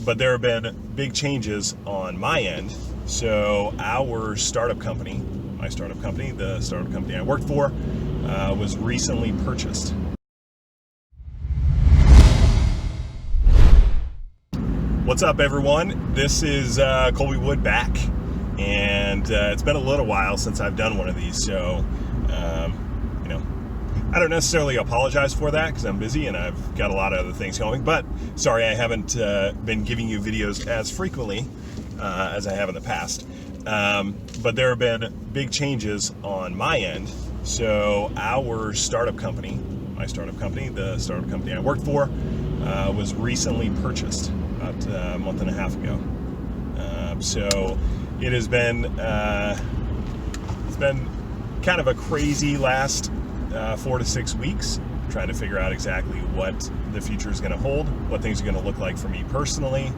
but there have been big changes on my end. So our startup company, my startup company, the startup company I worked for, was recently purchased. What's up, everyone? This is Colby Wood back, and it's been a little while since I've done one of these, so I don't necessarily apologize for that because I'm busy and I've got a lot of other things going, but sorry I haven't been giving you videos as frequently as I have in the past. But there have been big changes on my end. So our startup company, my startup company, the startup company I worked for, was recently purchased about a month and a half ago. So it has been kind of a crazy last 4 to 6 weeks, trying to figure out exactly what the future is going to hold, what things are going to look like for me personally,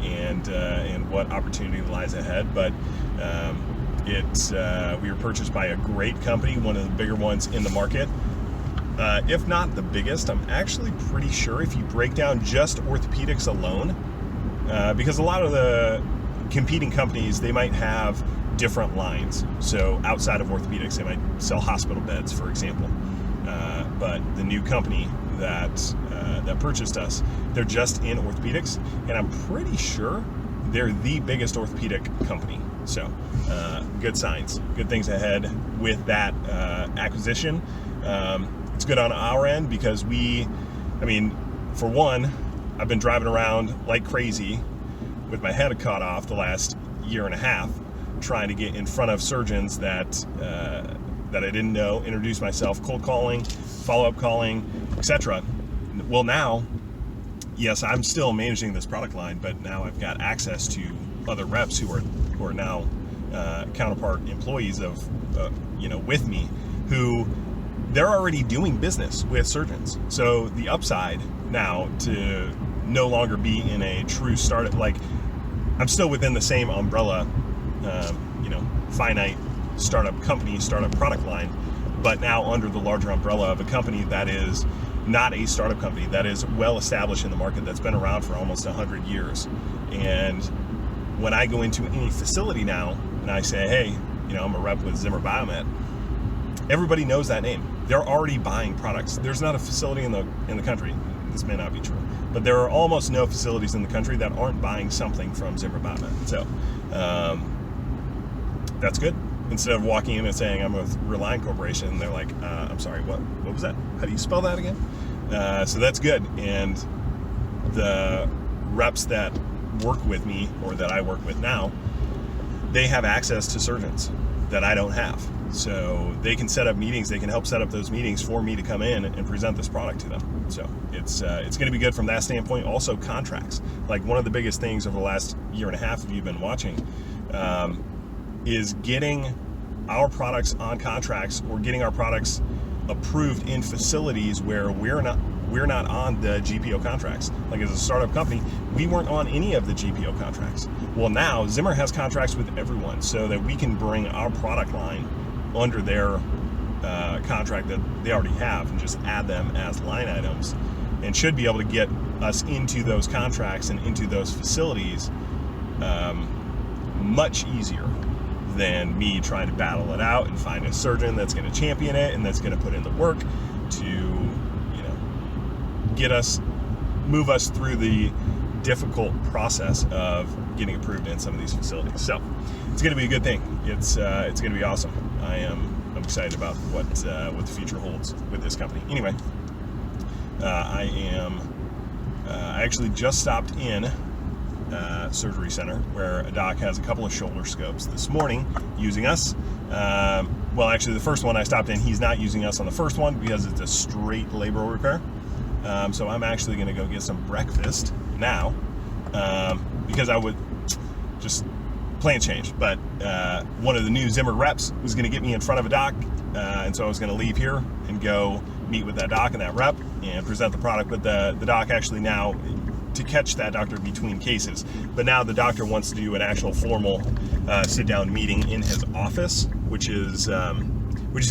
and what opportunity lies ahead. But we were purchased by a great company, one of the bigger ones in the market. If not the biggest, I'm actually pretty sure if you break down just orthopedics alone, because a lot of the competing companies, they might have different lines. So outside of orthopedics, they might sell hospital beds, for example. But the new company that purchased us, they're just in orthopedics, and I'm pretty sure they're the biggest orthopedic company. So good signs, good things ahead with that acquisition. It's good on our end because for one, I've been driving around like crazy with my head cut off the last year and a half, trying to get in front of surgeons that I didn't know, introduce myself, cold calling, follow-up calling, etc. Well, now, yes, I'm still managing this product line, but now I've got access to other reps who are now counterpart employees of with me, who they're already doing business with surgeons. So the upside now to no longer be in a true startup, like I'm still within the same umbrella, finite startup company, startup product line, but now under the larger umbrella of a company that is not a startup company, that is well established in the market, that's been around for almost 100 years. And when I go into any facility now and I say, hey, I'm a rep with Zimmer Biomet, everybody knows that name. They're already buying products. There's not a facility in the country, this may not be true, but there are almost no facilities in the country that aren't buying something from Zimmer Biomet. So that's good. Instead of walking in and saying I'm with Reliant Corporation, they're like, I'm sorry, what was that? How do you spell that again? So that's good. And the reps that work with me, or that I work with now, they have access to surgeons that I don't have. So they can set up meetings, they can help set up those meetings for me to come in and present this product to them. So it's going to be good from that standpoint. Also contracts. Like one of the biggest things over the last year and a half, if you've been watching, is getting our products on contracts, or getting our products approved in facilities where we're not on the GPO contracts. Like as a startup company, we weren't on any of the GPO contracts. Well, now Zimmer has contracts with everyone, so that we can bring our product line under their contract that they already have and just add them as line items, and should be able to get us into those contracts and into those facilities much easier than me trying to battle it out and find a surgeon that's going to champion it and that's going to put in the work to move us through the difficult process of getting approved in some of these facilities. So it's going to be a good thing. It's going to be awesome. I'm excited about what the future holds with this company. Anyway, I actually just stopped in surgery center where a doc has a couple of shoulder scopes this morning using us. Well, actually the first one I stopped in, he's not using us on the first one because it's a straight labral repair. So I'm actually going to go get some breakfast now, because I would just plan change. But one of the new Zimmer reps was going to get me in front of a doc, and so I was going to leave here and go meet with that doc and that rep and present the product. But the doc actually now, to catch that doctor between cases, but now the doctor wants to do an actual formal sit-down meeting in his office, which is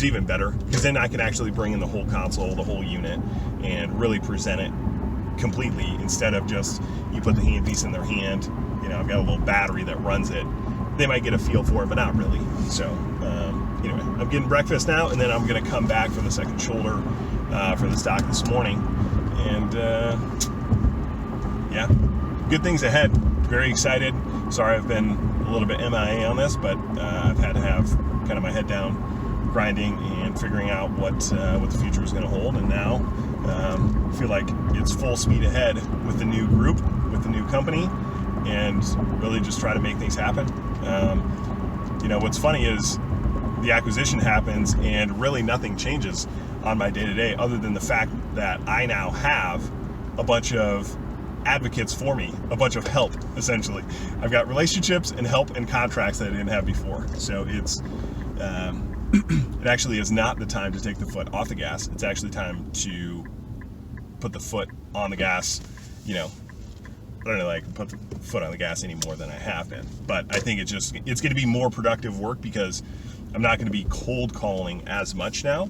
even better, because then I can actually bring in the whole console, the whole unit, and really present it completely, instead of just you put the handpiece in their hand. You know, I've got a little battery that runs it. They might get a feel for it, but not really. So anyway, I'm getting breakfast now, and then I'm going to come back for the second shoulder for the stock this morning. And yeah, good things ahead. Very excited. Sorry I've been a little bit MIA on this, but I've had to have kind of my head down, grinding and figuring out what the future is going to hold. And now I feel like it's full speed ahead with the new group, with the new company, and really just try to make things happen. You know, what's funny is the acquisition happens and really nothing changes on my day-to-day other than the fact that I now have a bunch of advocates for me, a bunch of help, essentially. I've got relationships and help and contracts that I didn't have before. So it's it actually is not the time to take the foot off the gas. It's actually time to put the foot on the gas. You know, I don't know, like put the foot on the gas any more than I have been. But I think it's going to be more productive work because I'm not going to be cold calling as much now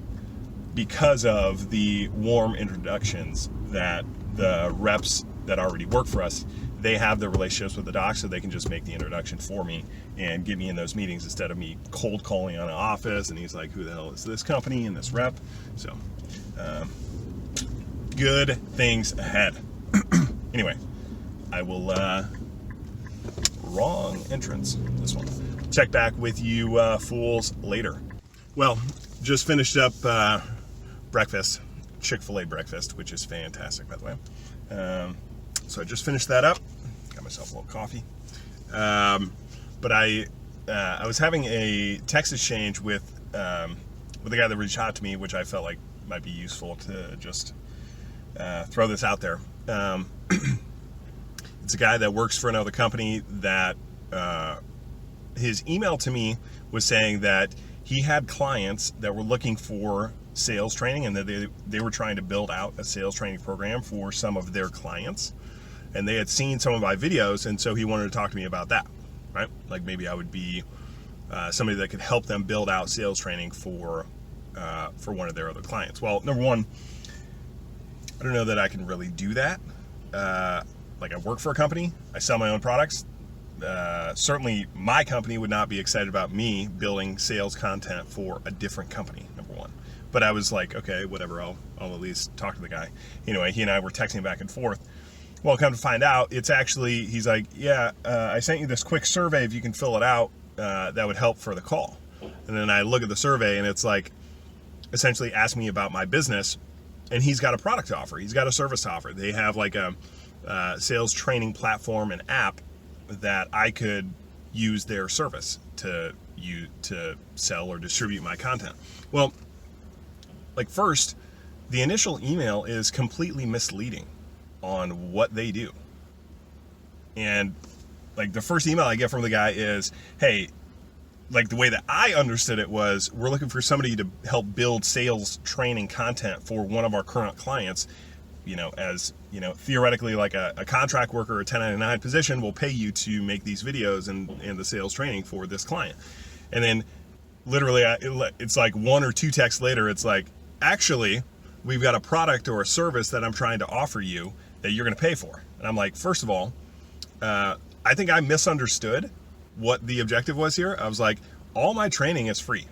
because of the warm introductions that the reps that already work for us, they have the relationships with the docs, so they can just make the introduction for me and get me in those meetings instead of me cold calling on an office. And he's like, who the hell is this company and this rep? So good things ahead. Anyway, I will wrong entrance, this one. Check back with you fools later. Well, just finished up breakfast, Chick-fil-A breakfast, which is fantastic, by the way. So I just finished that up. Got myself a little coffee. But I was having a text exchange with the guy that reached out to me, which I felt like might be useful to just throw this out there. It's a guy that works for another company that his email to me was saying that he had clients that were looking for sales training and that they were trying to build out a sales training program for some of their clients. And they had seen some of my videos, and so he wanted to talk to me about that, right? Like maybe I would be somebody that could help them build out sales training for one of their other clients. Well, number one, I don't know that I can really do that. Like I work for a company, I sell my own products. Certainly my company would not be excited about me building sales content for a different company, number one. But I was like, okay, whatever, I'll at least talk to the guy. Anyway, he and I were texting back and forth. Well, come to find out, it's actually, he's like, yeah, I sent you this quick survey. If you can fill it out, that would help for the call. And then I look at the survey and it's like, essentially ask me about my business. And he's got a product to offer. He's got a service to offer. They have like a sales training platform and app that I could use their service to sell or distribute my content. Well, like first, the initial email is completely misleading on what they do. And like the first email I get from the guy is, hey, like the way that I understood it was, we're looking for somebody to help build sales training content for one of our current clients. You know, as you know, theoretically, like a contract worker or a 1099 position will pay you to make these videos and the sales training for this client. And then literally it's like one or two texts later, it's like, actually, we've got a product or a service that I'm trying to offer you that you're going to pay for. And I'm like, first of all, I think I misunderstood what the objective was here. I was like, all my training is free.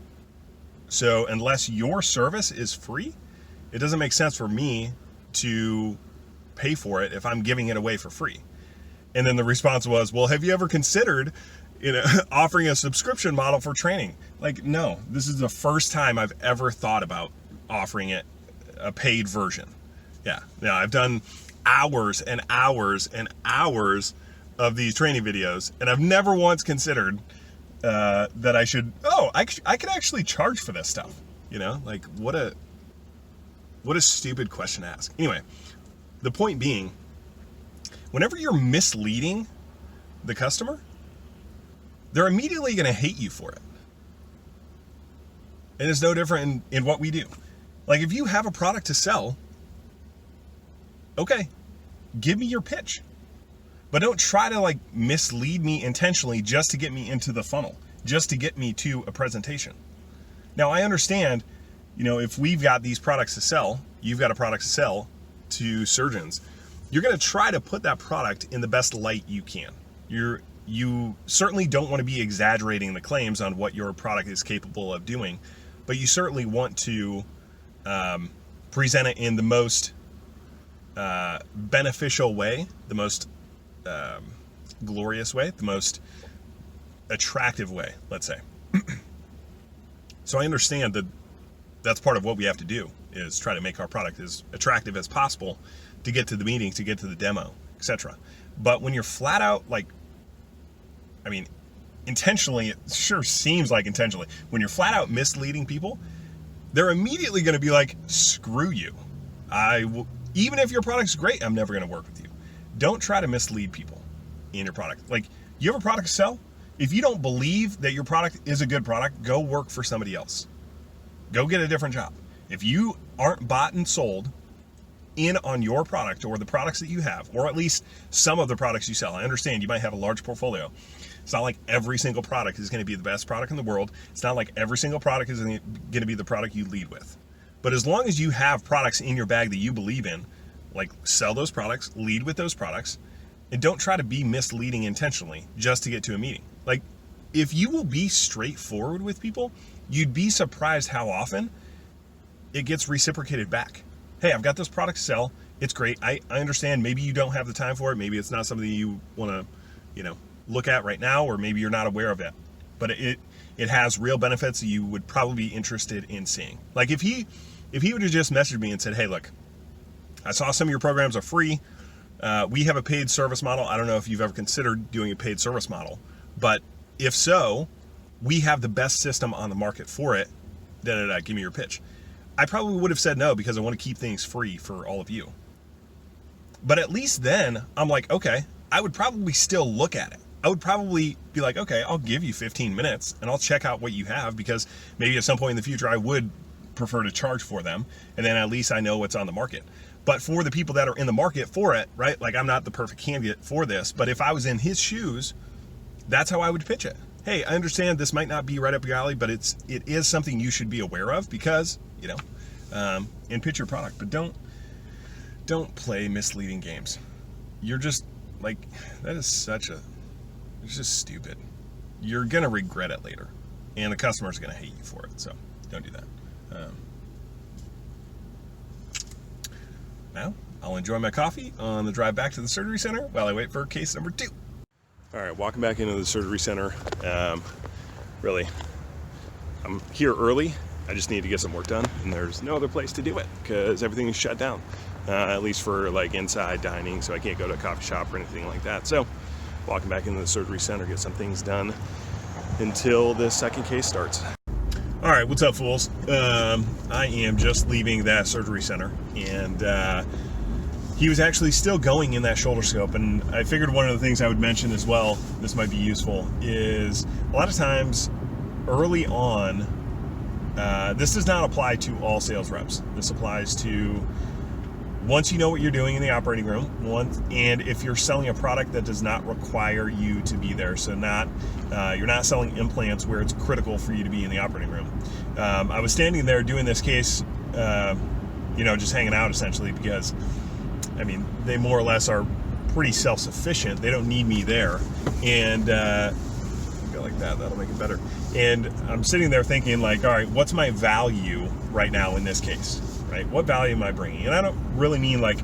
So unless your service is free, it doesn't make sense for me to pay for it if I'm giving it away for free. And then the response was, well, have you ever considered, offering a subscription model for training? Like, no, this is the first time I've ever thought about offering it a paid version. Yeah. Now I've done hours and hours and hours of these training videos, and I've never once considered that I should, I could actually charge for this stuff. Like what a stupid question to ask. Anyway, the point being, whenever you're misleading the customer, they're immediately going to hate you for it. And it's no different in what we do. Like if you have a product to sell, okay, give me your pitch. But don't try to like mislead me intentionally just to get me into the funnel, just to get me to a presentation. Now I understand, if we've got these products to sell, you've got a product to sell to surgeons. you're going to try to put that product in the best light you can. You certainly don't want to be exaggerating the claims on what your product is capable of doing, but you certainly want to present it in the most beneficial way, the most glorious way, the most attractive way, let's say. So I understand that that's part of what we have to do, is try to make our product as attractive as possible to get to the meeting, to get to the demo, etc. But when you're flat out, like, I mean, intentionally, it sure seems like intentionally, when you're flat out misleading people, they're immediately going to be like, screw you. Even if your product's great, I'm never going to work with you. Don't try to mislead people in your product. Like, you have a product to sell. If you don't believe that your product is a good product, go work for somebody else. Go get a different job. If you aren't bought and sold in on your product or the products that you have, or at least some of the products you sell, I understand you might have a large portfolio. It's not like every single product is going to be the best product in the world. It's not like every single product is going to be the product you lead with. But as long as you have products in your bag that you believe in, like, sell those products, lead with those products, and don't try to be misleading intentionally just to get to a meeting. Like, if you will be straightforward with people, you'd be surprised how often it gets reciprocated back. Hey, I've got this product to sell. It's great. I understand maybe you don't have the time for it. Maybe it's not something you want to, look at right now, or maybe you're not aware of it. But it has real benefits that you would probably be interested in seeing. Like, if he would have just messaged me and said, hey, look, I saw some of your programs are free. We have a paid service model. I don't know if you've ever considered doing a paid service model, but if so, we have the best system on the market for it. Give me your pitch. I probably would have said no, because I want to keep things free for all of you. But at least then I'm like, okay, I would probably still look at it. I would probably be like, okay, I'll give you 15 minutes and I'll check out what you have, because maybe at some point in the future I would prefer to charge for them, and then at least I know what's on the market. But for the people that are in the market for it, right? Like, I'm not the perfect candidate for this, but if I was in his shoes, that's how I would pitch it. Hey, I understand this might not be right up your alley, but it is something you should be aware of, because, and pitch your product. But don't play misleading games. You're just like, it's just stupid. You're gonna regret it later, and the customer's gonna hate you for it. So don't do that. Now I'll enjoy my coffee on the drive back to the surgery center while I wait for case number 2. All right, walking back into the surgery center. Really, I'm here early. I just need to get some work done, and there's no other place to do it because everything is shut down, at least for like inside dining, so I can't go to a coffee shop or anything like that. So walking back into the surgery center, get some things done until the second case starts. All right, what's up, fools? I am just leaving that surgery center, and he was actually still going in that shoulder scope. And I figured one of the things I would mention as well, this might be useful, is a lot of times early on, this does not apply to all sales reps. This applies to once you know what you're doing in the operating room, and if you're selling a product that does not require you to be there. So you're not selling implants where it's critical for you to be in the operating room. I was standing there doing this case, just hanging out essentially, because they more or less are pretty self-sufficient. They don't need me there. And go like that, that'll make it better. And I'm sitting there thinking, like, all right, what's my value right now in this case? Right? What value am I bringing? And I don't really mean like,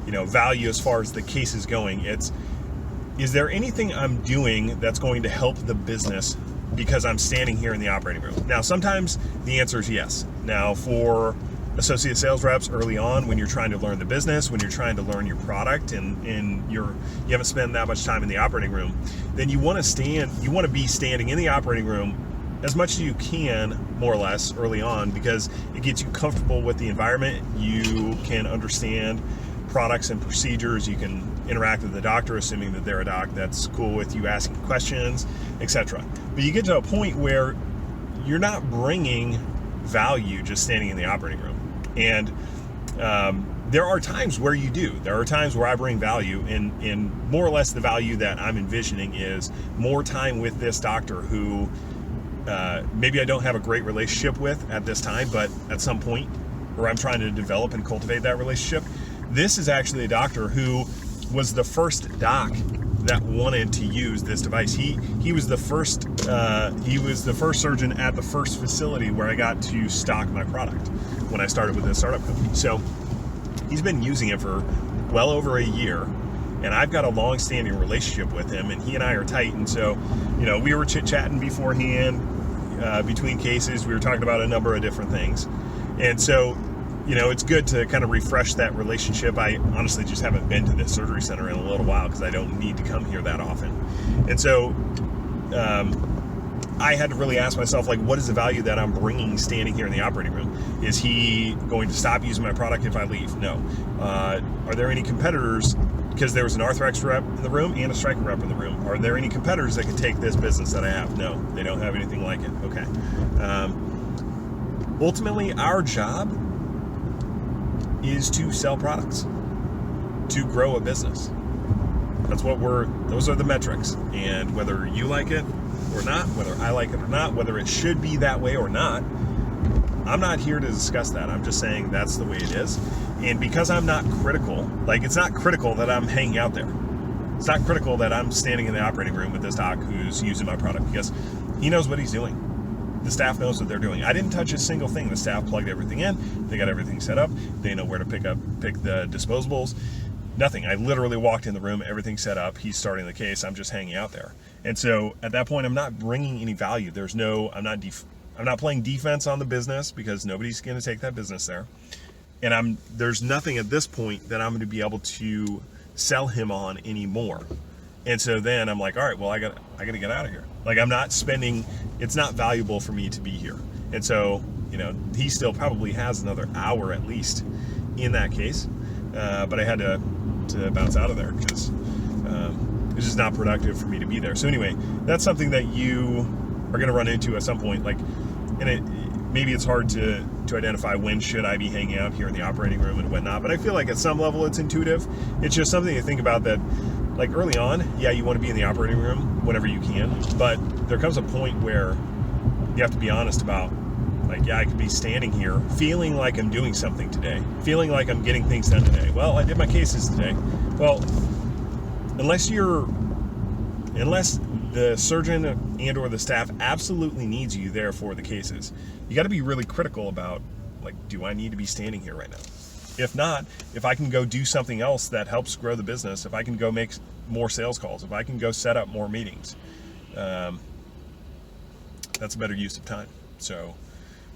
value as far as the case is going. Is there anything I'm doing that's going to help the business because I'm standing here in the operating room? Now, sometimes the answer is yes. Now, for associate sales reps early on, when you're trying to learn the business, when you're trying to learn your product, and you haven't spent that much time in the operating room, then you want to be standing in the operating room as much as you can, more or less, early on, because it gets you comfortable with the environment. You can understand products and procedures. You can interact with the doctor, assuming that they're a doc that's cool with you asking questions, etc. But you get to a point where you're not bringing value just standing in the operating room. And there are times where you do. There are times where I bring value, and more or less the value that I'm envisioning is more time with this doctor who maybe I don't have a great relationship with at this time, but at some point where I'm trying to develop and cultivate that relationship, This is actually a doctor who was the first doc that wanted to use this device. He was the first surgeon at the first facility where I got to stock my product when I started with this startup company. So he's been using it for well over a year, and I've got a long-standing relationship with him, and he and I are tight. And so, we were chit-chatting beforehand, between cases. We were talking about a number of different things, and so it's good to kind of refresh that relationship. I honestly just haven't been to this surgery center in a little while because I don't need to come here that often. And so I had to really ask myself, like, what is the value that I'm bringing standing here in the operating room? Is he going to stop using my product if I leave? No. Are there any competitors? Because there was an Arthrex rep in the room and a Stryker rep in the room. Are there any competitors that could take this business that I have? No, they don't have anything like it. Okay. Ultimately, our job is to sell products, to grow a business. Those are the metrics. And whether you like it or not, whether I like it or not, whether it should be that way or not, I'm not here to discuss that. I'm just saying that's the way it is. And because I'm not critical, it's not critical that I'm hanging out there. It's not critical that I'm standing in the operating room with this doc who's using my product, because he knows what he's doing. The staff knows what they're doing. I didn't touch a single thing. The staff plugged everything in. They got everything set up. They know where to pick the disposables. Nothing. I literally walked in the room, everything's set up. He's starting the case. I'm just hanging out there. And so at that point, I'm not bringing any value. I'm not playing defense on the business, because nobody's going to take that business there. And there's nothing at this point that I'm going to be able to sell him on anymore. And so then I'm like, all right, well, I got to get out of here. I'm not spending, it's not valuable for me to be here. And so, he still probably has another hour at least in that case. But I had to bounce out of there because it's just not productive for me to be there. So anyway, that's something that you are going to run into at some point. Maybe it's hard to identify when should I be hanging out here in the operating room and whatnot. But I feel like at some level it's intuitive. It's just something to think about, that early on, yeah, you want to be in the operating room whenever you can. But there comes a point where you have to be honest about, yeah, I could be standing here feeling like I'm doing something today, feeling like I'm getting things done today. Well, I did my cases today. Well, unless the surgeon and or the staff absolutely needs you there for the cases, you got to be really critical about, do I need to be standing here right now? If not, if I can go do something else that helps grow the business, if I can go make more sales calls, if I can go set up more meetings, that's a better use of time. So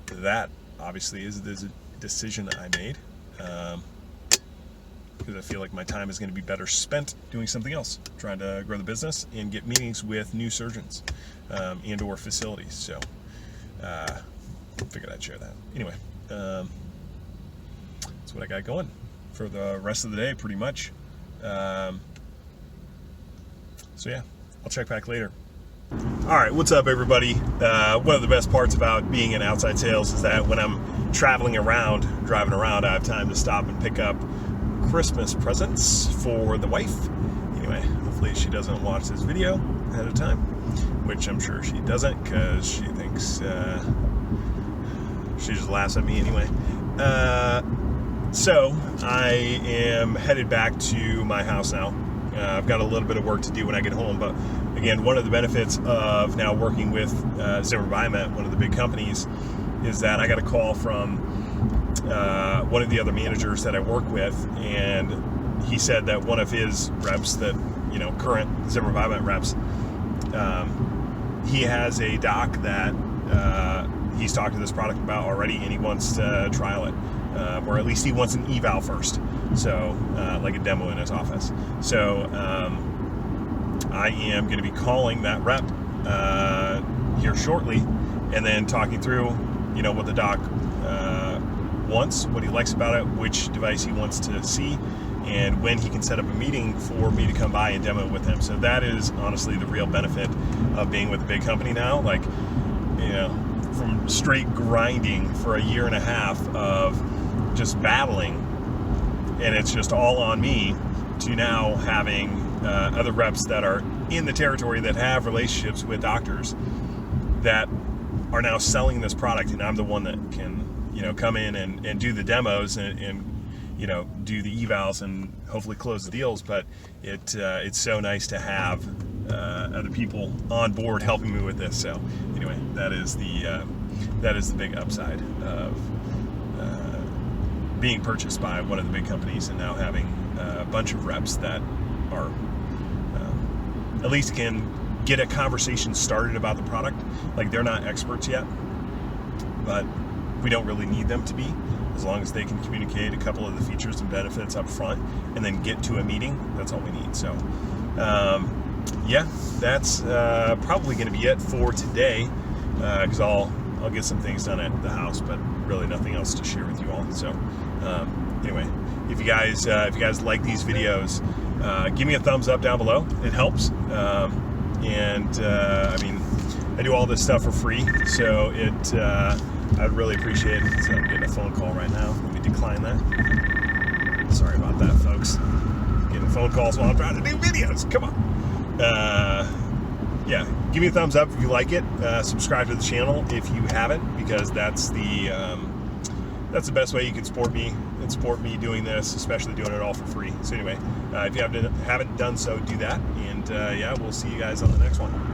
that obviously is the decision I made, because I feel like my time is going to be better spent doing something else, trying to grow the business and get meetings with new surgeons and or facilities. So figured I'd share that. Anyway, that's what I got going for the rest of the day, pretty much. So yeah, I'll check back later. All right, what's up, everybody? One of the best parts about being in outside sales is that when I'm driving around, I have time to stop and pick up Christmas presents for the wife. Anyway, hopefully she doesn't watch this video ahead of time, which I'm sure she doesn't, because she thinks she just laughs at me anyway. So I am headed back to my house now. I've got a little bit of work to do when I get home, but again, one of the benefits of now working with Zimmer Biomet, one of the big companies, is that I got a call from one of the other managers that I work with, and he said that one of his reps, that current Zimmer Biomet reps, he has a doc that he's talked to this product about already, and he wants to trial it, or at least he wants an eval first, so like a demo in his office. So I am going to be calling that rep here shortly, and then talking through, what the doc wants, what he likes about it, which device he wants to see, and when he can set up a meeting for me to come by and demo it with him. So that is honestly the real benefit of being with a big company now. From straight grinding for a year and a half of just battling, and it's just all on me, to now having other reps that are in the territory that have relationships with doctors that are now selling this product, and I'm the one that can come in and do the demos and do the evals and hopefully close the deals. But it's so nice to have other people on board helping me with this. So anyway, that is the big upside of being purchased by one of the big companies, and now having a bunch of reps that are at least can get a conversation started about the product. Like, they're not experts yet, but we don't really need them to be, as long as they can communicate a couple of the features and benefits up front and then get to a meeting. That's all we need. So yeah, that's probably going to be it for today, because I'll get some things done at the house, but really nothing else to share with you all. So anyway, if you guys like these videos, give me a thumbs up down below. It helps. I mean, I do all this stuff for free, so I'd really appreciate it. So I'm getting a phone call right now. Let me decline that. Sorry about that, folks. Getting phone calls while I'm trying to do videos. Come on. Yeah, give me a thumbs up if you like it. Subscribe to the channel if you haven't, because that's the best way you can support me and support me doing this, especially doing it all for free. So anyway, if you haven't done so, do that. And yeah, we'll see you guys on the next one.